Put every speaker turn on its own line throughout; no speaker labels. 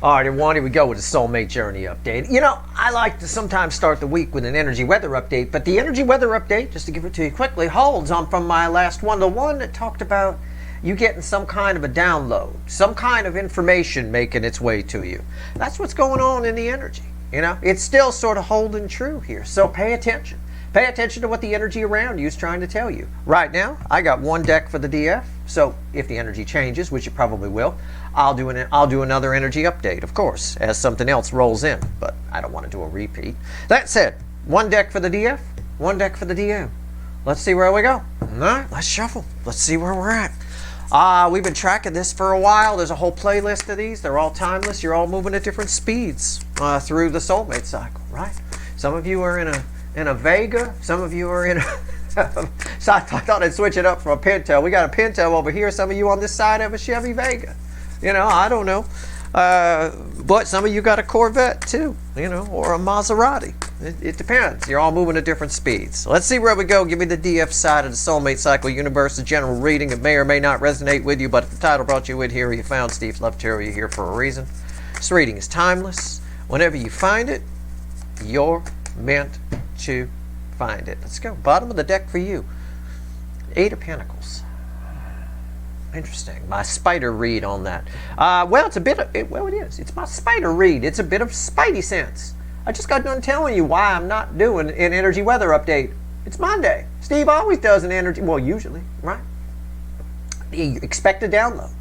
All right, everyone, here we go with the Soulmate Journey update. You know, I like to sometimes start the week with an energy weather update, but the energy weather update, just to give it to you quickly, holds on from my last one, the one that talked about you getting some kind of a download, some kind of information making its way to you. That's what's going on in the energy. You know, it's still sort of holding true here, so pay attention. Pay attention to what the energy around you is trying to tell you. Right now, I got one deck for the DF, so if the energy changes, which it probably will, I'll do another energy update, of course, as something else rolls in, but I don't want to do a repeat. That said, one deck for the DF, one deck for the DM. Let's see where we go. All right, let's shuffle. Let's see where we're at. We've been tracking this for a while. There's a whole playlist of these. They're all timeless. You're all moving at different speeds through the soulmate cycle, right? Some of you are in a Vega. Some of you are in a... So I thought I'd switch it up from a Pinto. We got a Pinto over here. Some of you on this side have a Chevy Vega. You know, I don't know. But some of you got a Corvette too, you know, or a Maserati. It depends. You're all moving at different speeds. So let's see where we go. Give me the DF side of the Soulmate Cycle Universe, a general reading. It may or may not resonate with you, but if the title brought you in here, you found Steve's Love Tarot, you're here for a reason. This reading is timeless. Whenever you find it, you're meant to find it. Let's go. Bottom of the deck for you. Eight of Pentacles. Interesting. My spider read on that. Well, it's a bit of, well, it is. It's my spider read. It's a bit of spidey sense. I just got done telling you why I'm not doing an energy weather update. It's Monday. Steve always does an energy, well, usually, right? You expect a download.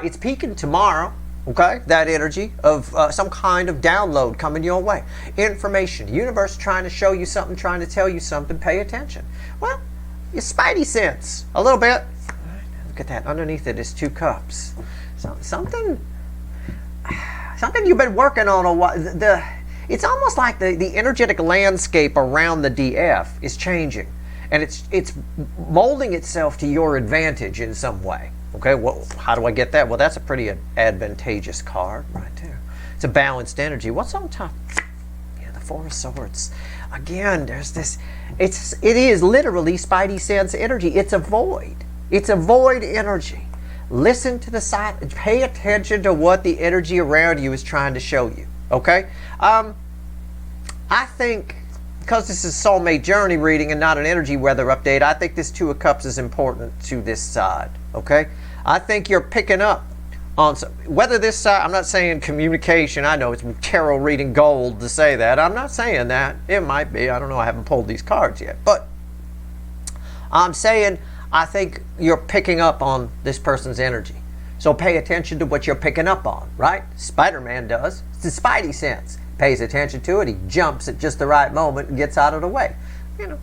It's peaking tomorrow, okay? That energy of some kind of download coming your way. Information. Universe trying to show you something, trying to tell you something. Pay attention. Well, your spidey sense, a little bit. Look at that. Underneath it is two cups. So, something you've been working on a while. It's almost like the energetic landscape around the DF is changing, and it's molding itself to your advantage in some way. Okay, well, how do I get that? Well, that's a pretty advantageous card right there. It's a balanced energy. What's on top? Yeah, the Four of Swords. Again, there's this. It is literally spidey sense energy. It's a void. It's a void energy. Listen to the side. Pay attention to what the energy around you is trying to show you. Okay? I think, because this is Soulmate Journey reading and not an energy weather update, I think this Two of Cups is important to this side. Okay? I think you're picking up on some, whether this side, I'm not saying communication. I know it's tarot reading gold to say that. I'm not saying that. It might be. I don't know. I haven't pulled these cards yet. But I'm saying I think you're picking up on this person's energy. So pay attention to what you're picking up on, right? Spider-Man does. It's the spidey sense. Pays attention to it. He jumps at just the right moment and gets out of the way. You know,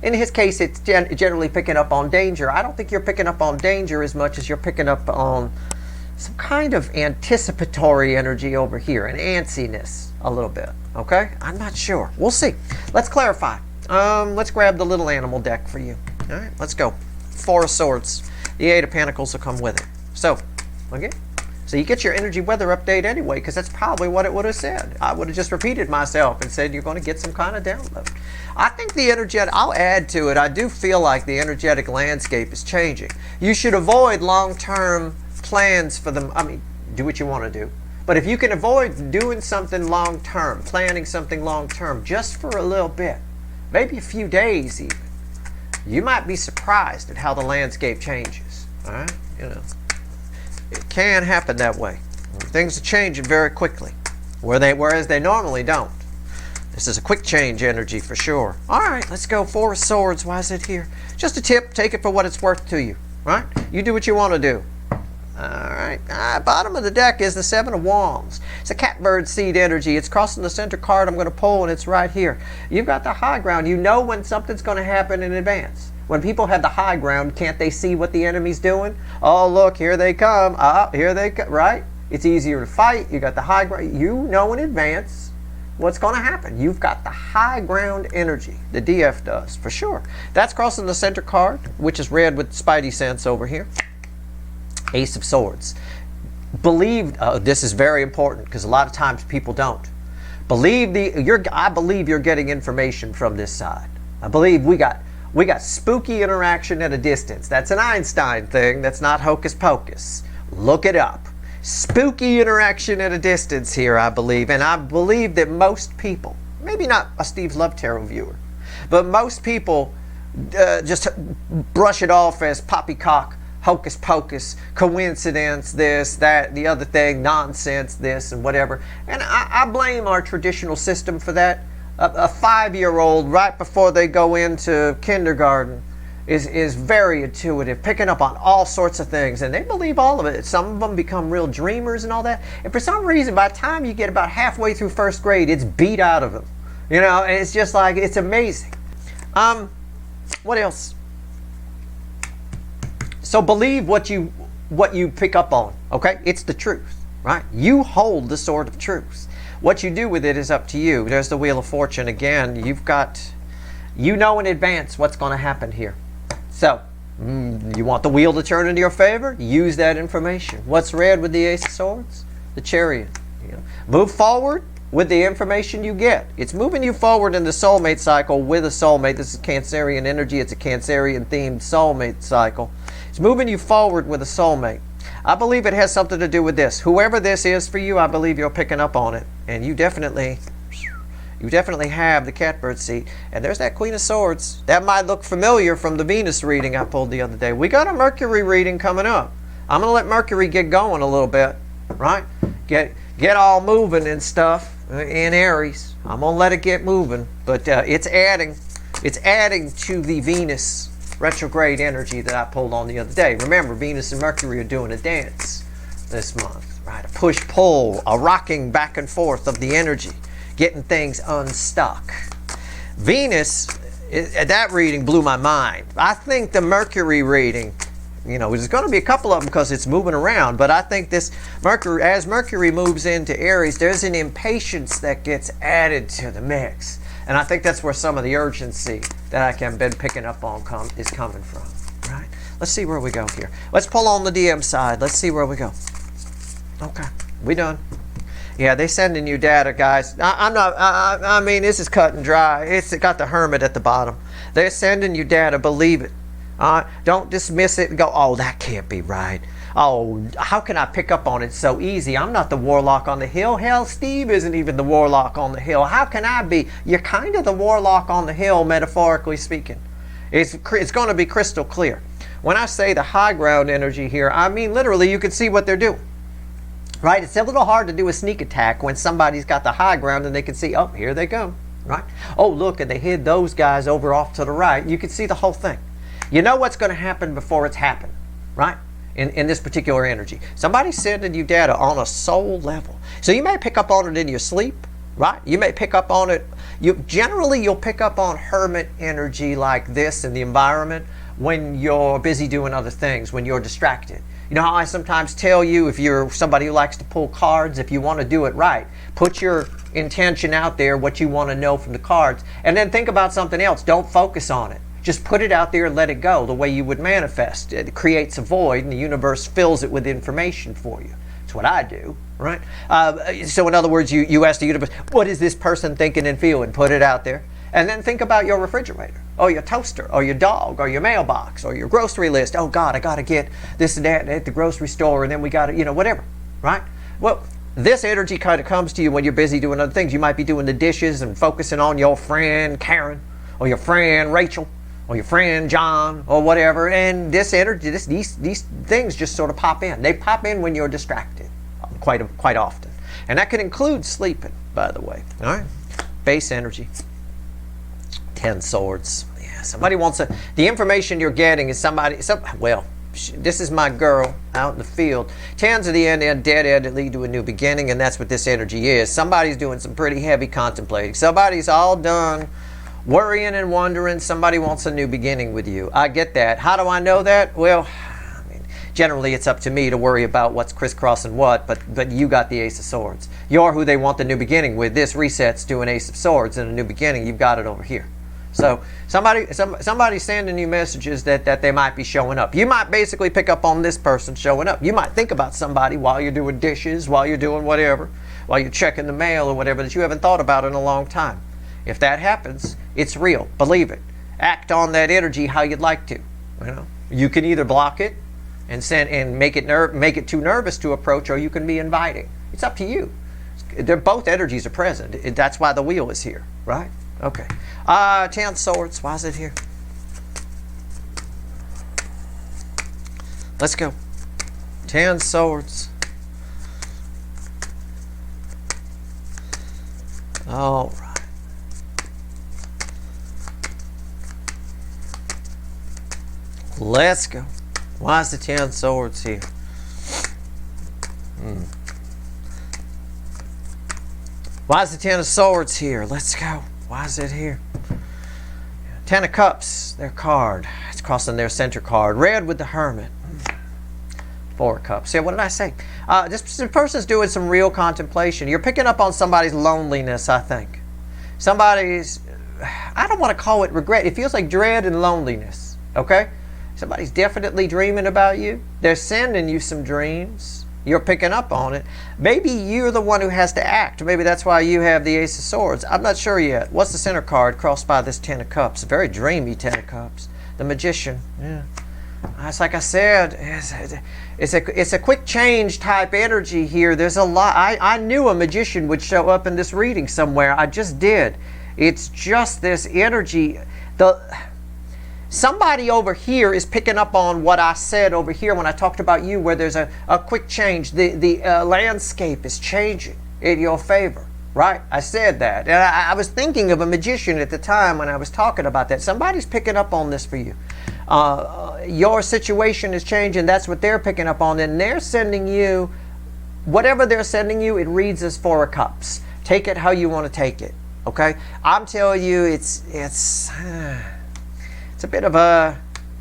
in his case, it's generally picking up on danger. I don't think you're picking up on danger as much as you're picking up on some kind of anticipatory energy over here, an antsiness a little bit. Okay? I'm not sure. We'll see. Let's clarify. Let's grab the little animal deck for you. All right, let's go. Four of Swords. The Eight of Pentacles will come with it. So, okay. So you get your energy weather update anyway, because that's probably what it would have said. I would have just repeated myself and said you're going to get some kind of download. I think the energetic, I'll add to it, I do feel like the energetic landscape is changing. You should avoid long-term plans for them. I mean, do what you want to do. But if you can avoid doing something long-term, planning something long-term, just for a little bit, maybe a few days even, you might be surprised at how the landscape changes. All right? You know, it can happen that way. Things are changing very quickly, whereas they normally don't. This is a quick change energy for sure. All right, let's go. Four of Swords. Why is it here? Just a tip. Take it for what it's worth to you. Right? You do what you want to do. All right. Bottom of the deck is the Seven of Wands. It's a catbird seed energy. It's crossing the center card I'm going to pull, and it's right here. You've got the high ground. You know when something's going to happen in advance. When people have the high ground, can't they see what the enemy's doing? Oh, look, here they come. Here they come. Right? It's easier to fight. You got the high ground. You know in advance what's going to happen. You've got the high ground energy. The DF does, for sure. That's crossing the center card, which is red with spidey sense over here. Ace of Swords. This is very important because a lot of times people don't. I believe you're getting information from this side. I believe we got spooky interaction at a distance. That's an Einstein thing. That's not hocus pocus. Look it up. spooky interaction at a distance here, I believe. And I believe that most people, maybe not a Steve Love Tarot viewer, but most people just brush it off as poppycock, hocus pocus, coincidence, this, that, the other thing, nonsense, this and whatever. And I blame our traditional system for that. A 5-year-old right before they go into kindergarten is very intuitive, picking up on all sorts of things, and they believe all of it. Some of them become real dreamers and all that. And for some reason, by the time you get about halfway through first grade, it's beat out of them. You know, and it's just like, it's amazing. What else? So believe what you pick up on, okay? It's the truth, right? You hold the sword of truth. What you do with it is up to you. There's the Wheel of Fortune again. You know in advance what's going to happen here. So, you want the wheel to turn into your favor? Use that information. What's red with the Ace of Swords? The Chariot. You know, move forward with the information you get. It's moving you forward in the soulmate cycle with a soulmate. This is Cancerian energy. It's a Cancerian themed soulmate cycle. It's moving you forward with a soulmate. I believe it has something to do with this. Whoever this is for you, I believe you're picking up on it. And you definitely have the catbird seat. And there's that Queen of Swords. That might look familiar from the Venus reading I pulled the other day. We got a Mercury reading coming up. I'm going to let Mercury get going a little bit, right? Get all moving and stuff in Aries. I'm going to let it get moving. But it's adding to the Venus retrograde energy that I pulled on the other day. Remember, Venus and Mercury are doing a dance this month, right? A push-pull, a rocking back and forth of the energy, getting things unstuck. Venus, that reading blew my mind. I think the Mercury reading, you know, there's going to be a couple of them because it's moving around, but I think this Mercury, as Mercury moves into Aries, there's an impatience that gets added to the mix. And I think that's where some of the urgency that I've been picking up on is coming from, right? Let's see where we go here. Let's pull on the DM side. Let's see where we go. Okay, we done. Yeah, they sending you data, guys. I mean, this is cut and dry. It's got the Hermit at the bottom. They're sending you data. Believe it. Don't dismiss it and go, oh, that can't be right. Oh, how can I pick up on it so easy? I'm not the warlock on the hill. Hell, Steve isn't even the warlock on the hill. How can I be? You're kind of the warlock on the hill, metaphorically speaking. It's going to be crystal clear. When I say the high ground energy here, I mean literally you can see what they're doing. Right? It's a little hard to do a sneak attack when somebody's got the high ground and they can see, oh, here they come. Right? Oh, look, and they hid those guys over off to the right. You can see the whole thing. You know what's going to happen before it's happened. Right? In this particular energy. Somebody's sending you data on a soul level. So you may pick up on it in your sleep, right? You may pick up on it. Generally, you'll pick up on hermit energy like this in the environment when you're busy doing other things, when you're distracted. You know how I sometimes tell you, if you're somebody who likes to pull cards, if you want to do it right, put your intention out there, what you want to know from the cards, and then think about something else. Don't focus on it. Just put it out there and let it go the way you would manifest. It creates a void and the universe fills it with information for you. That's what I do, right? So in other words, you ask the universe, what is this person thinking and feeling? Put it out there. And then think about your refrigerator, or your toaster, or your dog, or your mailbox, or your grocery list. Oh God, I got to get this and that at the grocery store, and then we got to, you know, whatever, right? Well, this energy kind of comes to you when you're busy doing other things. You might be doing the dishes and focusing on your friend Karen, or your friend Rachel, or your friend John, or whatever, and this energy, these things just sort of pop in. They pop in when you're distracted, quite often, and that can include sleeping, by the way. All right, base energy, 10 swords. Yeah, somebody wants the information you're getting is well, this is my girl out in the field. 10s of the end, dead end that lead to a new beginning, and that's what this energy is. Somebody's doing some pretty heavy contemplating. Somebody's all done worrying and wondering. Somebody wants a new beginning with you. I get that. How do I know that? Well, I mean, generally it's up to me to worry about what's crisscrossing what, but you got the Ace of Swords. You're who they want the new beginning with. This resets to an Ace of Swords and a new beginning. You've got it over here. So somebody's sending you messages that they might be showing up. You might basically pick up on this person showing up. You might think about somebody while you're doing dishes, while you're doing whatever, while you're checking the mail or whatever that you haven't thought about in a long time. If that happens, it's real. Believe it. Act on that energy how you'd like to. You know, you can either block it, and make it too nervous to approach, or you can be inviting. It's up to you. Both energies are present. That's why the wheel is here, right? Okay. 10 swords. Why is it here? Let's go. 10 swords. All right. Let's go. Why is the 10 swords here? Why is the 10 of swords here? Let's go. Why is it here? 10 of cups, their card. It's crossing their center card. Red with the hermit. 4 of cups. Yeah, what did I say? This person's doing some real contemplation. You're picking up on somebody's loneliness, I think. Somebody's, I don't want to call it regret. It feels like dread and loneliness. Okay? Somebody's definitely dreaming about you. They're sending you some dreams. You're picking up on it. Maybe you're the one who has to act. Maybe that's why you have the Ace of Swords. I'm not sure yet. What's the center card crossed by this 10 of Cups? A very dreamy 10 of Cups. The Magician. Yeah. It's like I said, it's a quick change type energy here. There's a lot. I knew a magician would show up in this reading somewhere. I just did. It's just this energy. Somebody over here is picking up on what I said over here when I talked about you, where there's a quick change. The landscape is changing in your favor, right? I said that. And I was thinking of a magician at the time when I was talking about that. Somebody's picking up on this for you. Your situation is changing. That's what they're picking up on. And they're sending you, whatever they're sending you, it reads as 4 of Cups. Take it how you want to take it, okay? I'm telling you, it's a bit of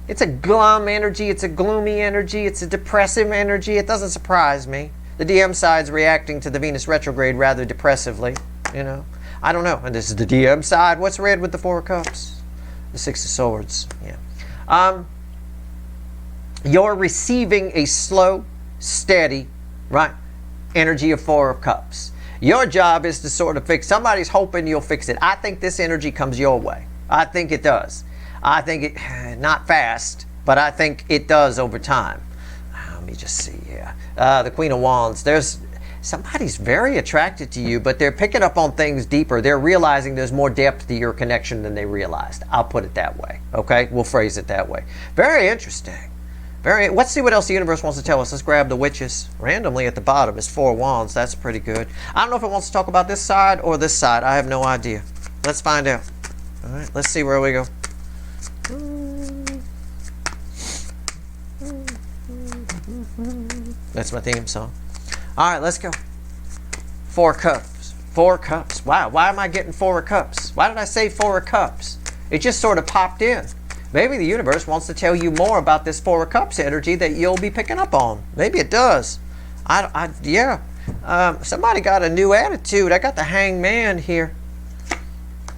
it's a glum energy, it's a gloomy energy, it's a depressive energy. It doesn't surprise me. The DM side's reacting to the Venus retrograde rather depressively, you know. I don't know. And this is the DM side. What's red with the 4 of Cups? The 6 of Swords, yeah. You're receiving a slow, steady, right, energy of 4 of Cups. Your job is to sort of fix. Somebody's hoping you'll fix it. I think this energy comes your way. I think it does. I think it, not fast, but I think it does over time. Let me just see, yeah. The Queen of Wands, somebody's very attracted to you, but they're picking up on things deeper. They're realizing there's more depth to your connection than they realized. I'll put it that way, okay? We'll phrase it that way. Very interesting. Let's see what else the universe wants to tell us. Let's grab the Witches. Randomly at the bottom is 4 Wands. That's pretty good. I don't know if it wants to talk about this side or this side. I have no idea. Let's find out. All right, let's see where we go. That's my theme song. All right, let's go. 4 Cups. 4 Cups. Wow, why am I getting 4 Cups? Why did I say 4 Cups? It just sort of popped in. Maybe the universe wants to tell you more about this 4 Cups energy that you'll be picking up on. Maybe it does. Yeah. Somebody got a new attitude. I got the Hangman here.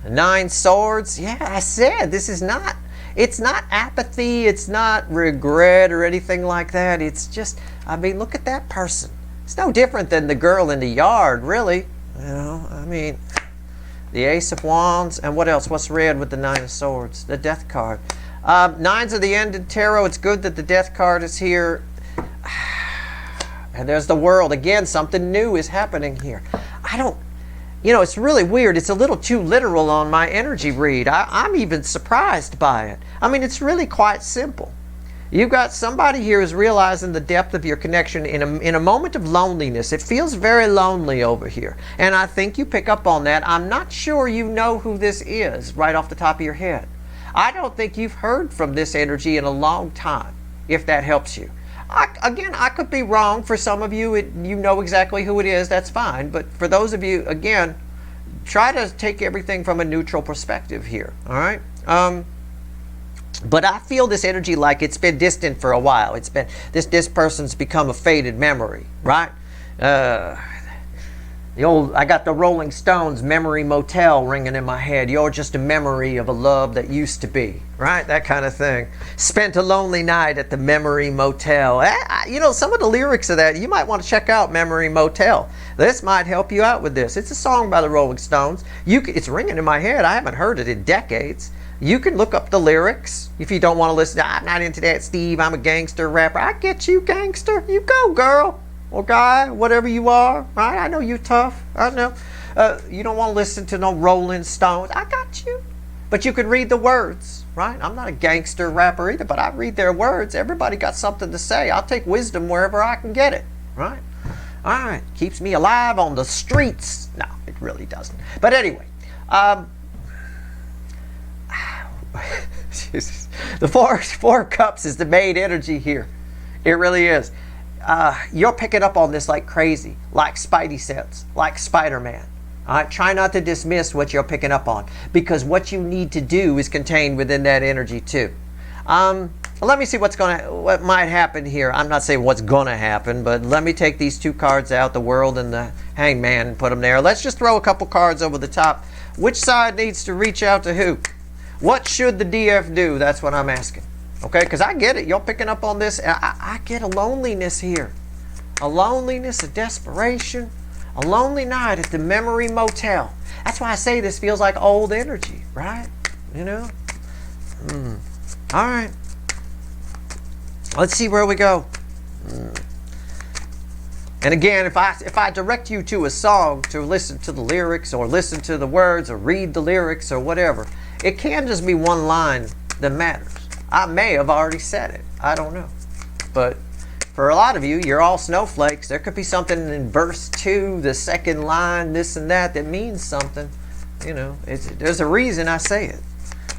9 Swords. Yeah, I said this is not. It's not apathy. It's not regret or anything like that. It's just, I mean, look at that person. It's no different than the girl in the yard, really. You know, I mean, the Ace of Wands. And what else? What's red with the 9 of Swords? The Death card. 9s are the end in tarot. It's good that the Death card is here. And there's the World. Again, something new is happening here. You know, it's really weird. It's a little too literal on my energy read. I'm even surprised by it. I mean, it's really quite simple. You've got somebody here who's realizing the depth of your connection in a moment of loneliness. It feels very lonely over here. And I think you pick up on that. I'm not sure you know who this is right off the top of your head. I don't think you've heard from this energy in a long time, if that helps you. Again, I could be wrong. For some of you, you know exactly who it is. That's fine. But for those of you, again, try to take everything from a neutral perspective here. All right? But I feel this energy like it's been distant for a while. It's been this person's become a faded memory, right? I got the Rolling Stones Memory Motel ringing in my head. You're just a memory of a love that used to be, right? That kind of thing. Spent a lonely night at the Memory Motel. You know, some of the lyrics of that, you might want to check out Memory Motel. This might help you out with this. It's a song by the Rolling Stones. It's ringing in my head. I haven't heard it in decades. You can look up the lyrics if you don't want to listen. I'm not into that, Steve. I'm a gangster rapper. I get you, gangster. You go, girl or guy, whatever you are. Right? I know you're tough. I know. You don't want to listen to no Rolling Stones. I got you. But you can read the words, right? I'm not a gangster rapper either, but I read their words. Everybody got something to say. I'll take wisdom wherever I can get it, right? All right. Keeps me alive on the streets. No, it really doesn't. But anyway, the four cups is the main energy here. It really is. You're picking up on this like crazy, like Spidey sense, like Spider-Man. All right, try not to dismiss what you're picking up on, because what you need to do is contained within that energy too. Let me see what might happen here. I'm not saying what's gonna happen, but let me take these two cards out, the World and the Hangman, and put them there. Let's just throw a couple cards over the top. Which side needs to reach out to who? What should the DF do? That's what I'm asking. Okay, because I get it. You're picking up on this. I get a loneliness here. A loneliness, a desperation. A lonely night at the Memory Motel. That's why I say this feels like old energy, right? You know? All right. Let's see where we go. And again, if I direct you to a song to listen to the lyrics or listen to the words or read the lyrics or whatever, it can just be one line that matters. I may have already said it. I don't know. But for a lot of you, you're all snowflakes. There could be something in verse 2, the second line, this and that means something. You know, there's a reason I say it.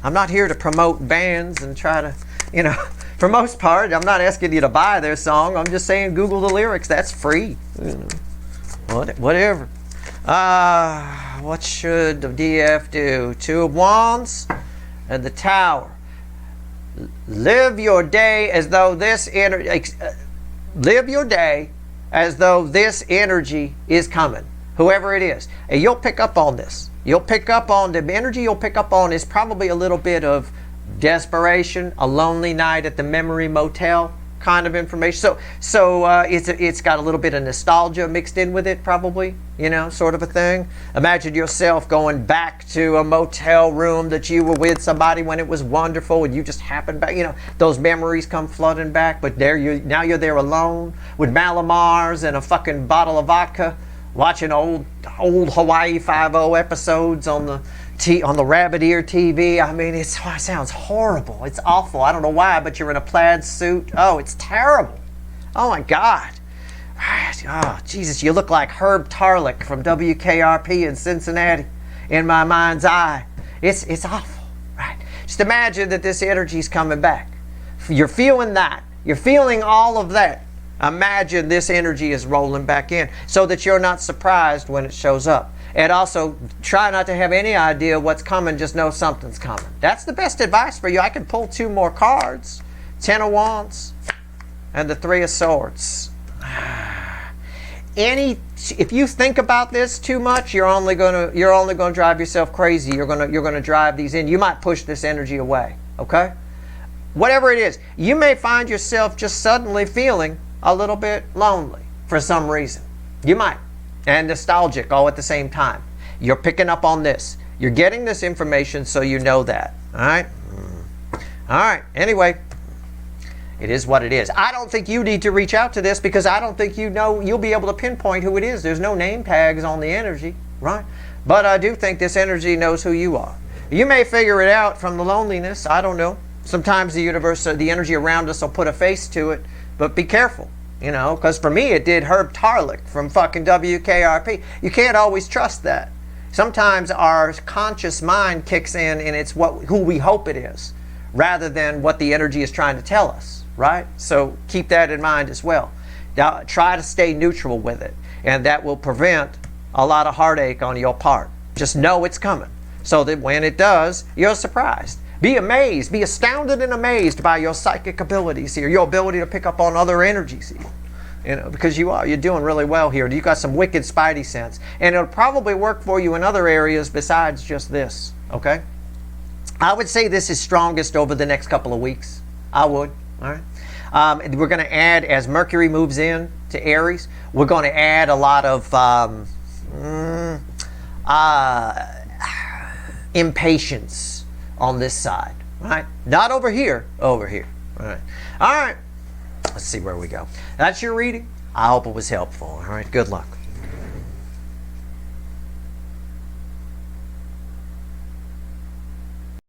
I'm not here to promote bands and try to, you know, for most part, I'm not asking you to buy their song. I'm just saying Google the lyrics. That's free. You know, whatever. What should the DF do? Two of Wands and the Tower. Live your day as though this live your day as though this energy is coming, whoever it is. And you'll pick up on this. You'll pick up on the energy you'll pick up on is probably a little bit of desperation, a lonely night at the Memory Motel kind of information. So it's got a little bit of nostalgia mixed in with it, probably, you know, sort of a thing. Imagine yourself going back to a motel room that you were with somebody when it was wonderful, and you just happened back. You know, those memories come flooding back. But now you're there alone with Malamars and a fucking bottle of vodka, watching old Hawaii Five-0 episodes on the rabbit ear TV. I mean, it sounds horrible. It's awful. I don't know why, but you're in a plaid suit. Oh, it's terrible. Oh my God. Oh, Jesus, you look like Herb Tarlick from WKRP in Cincinnati in my mind's eye. It's awful, right? Just imagine that this energy's coming back. You're feeling that. You're feeling all of that. Imagine this energy is rolling back in so that you're not surprised when it shows up. And also, try not to have any idea what's coming. Just know something's coming. That's the best advice for you. I can pull two more cards. 10 of Wands and the 3 of Swords. If you think about this too much, you're only gonna drive yourself crazy. You're gonna drive these in. You might push this energy away. Okay? Whatever it is, you may find yourself just suddenly feeling a little bit lonely for some reason. You might. And nostalgic all at the same time. You're picking up on this. You're getting this information so you know that. All right? All right. Anyway, it is what it is. I don't think you need to reach out to this because I don't think you'll be able to pinpoint who it is. There's no name tags on the energy, right? But I do think this energy knows who you are. You may figure it out from the loneliness. I don't know. Sometimes the universe, the energy around us will put a face to it. But be careful. You know, because for me it did Herb Tarlick from fucking WKRP. You can't always trust that. Sometimes our conscious mind kicks in and it's who we hope it is rather than what the energy is trying to tell us, right? So keep that in mind as well. Now, try to stay neutral with it, and that will prevent a lot of heartache on your part. Just know it's coming so that when it does, you're surprised. Be amazed, be astounded and amazed by your psychic abilities here, your ability to pick up on other energies here. You know, because you're doing really well here. You got some wicked spidey sense. And it'll probably work for you in other areas besides just this, okay? I would say this is strongest over the next couple of weeks. I would, all right? We're going to add, as Mercury moves in to Aries, we're going to add a lot of impatience, on this side. All right? Not over here, over here. All right. All right. Let's see where we go. That's your reading. I hope it was helpful. All right. Good luck.